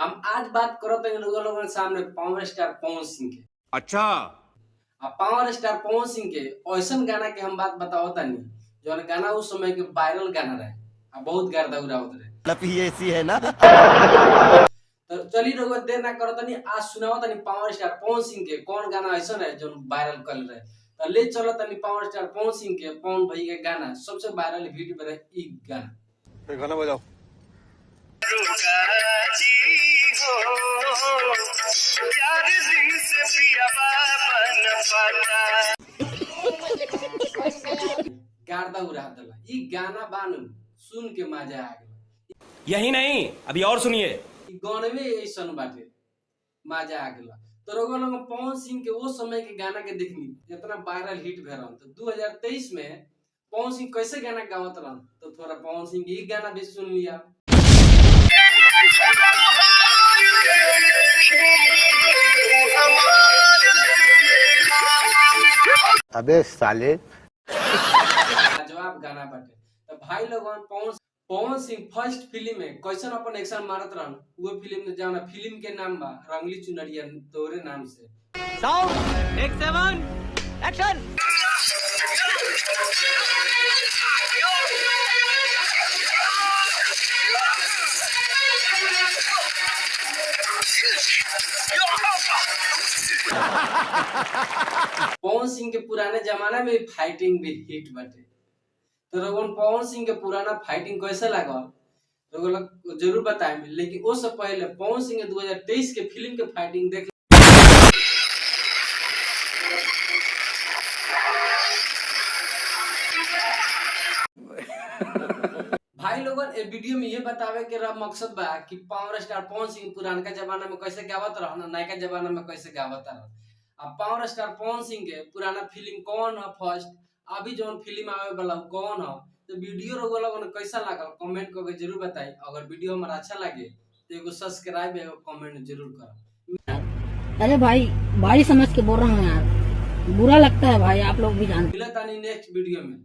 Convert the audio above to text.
हम आज बात करते हैं लोगों के सामने पावर स्टार पवन सिंह के। अच्छा पावर स्टार पवन सिंह के ऐसा गाना के हम बात बताओ तनी जो गाना उस समय के वायरल गाना रहे बहुत गर्दा उड़ावत रहे ऐसी है ना। तो चलिए लोग देर ना करो तनी आज सुनाओ तनी पावर स्टार पवन सिंह के कौन गाना ऐसा है जो वायरल कर रहे। तो ले चलो तनी पावर स्टार पवन सिंह के पवन भाई के गाना सबसे वायरल वीडियो पे रहे ई गाना। गाना बजाओ। गर्दा उड़ा दिला ई गाना बानू सुन के मजा आ गया। यही नहीं अभी और सुनिए गाने में ऐसा बाटे मजा आ गया। तो लोग पवन सिंह के वो समय के गाना के देखनी जितना वायरल हिट भे रहा। तो 2023 में पवन सिंह कैसे गाना गावत रहा तो थोड़ा पवन सिंह के गाना भी सुन लिया। अबे साले जवाब गाना बाटे। तो भाई लोगन पवन सिंह फर्स्ट फिल्म में कैसन अपन एक्शन मारत रहन वो फिल्म में जाना फिल्म के नाम बा रंगली चुनरिया तोरे नाम से। Sound take 7 action. Pawan Singh के पुराने जमाना में फाइटिंग भी हिट बाटे। तो लोगन पवन सिंह के पुराना फाइटिंग कैसे लागल लोग जरूर बताएं। लेकिन उससे पहले पवन सिंह के 2023 के फिल्म के फाइटिंग देख भाई लोगन ए वीडियो में ये बतावे के रहा मकसद बा कि पावर स्टार पवन सिंह पुराना जमाना में कैसे गावत रहा नया जमाना में कैसे गावत रहा। अब पावर स्टार पवन सिंह के पुराना फिल्म कौन है फर्स्ट अभी जो फिल्म आवे वाला कौन है। तो वीडियो लोगन कैसा लगा कमेंट करके जरूर बताई। अगर वीडियो हमारा अच्छा लगे तो एगो सब्सक्राइब एगो कमेंट जरूर करो। अरे भाई समझ के बोल रहा हूँ यार बुरा लगता है भाई आप लोग भी जानते। मिलता नहीं नेक्स्ट वीडियो में।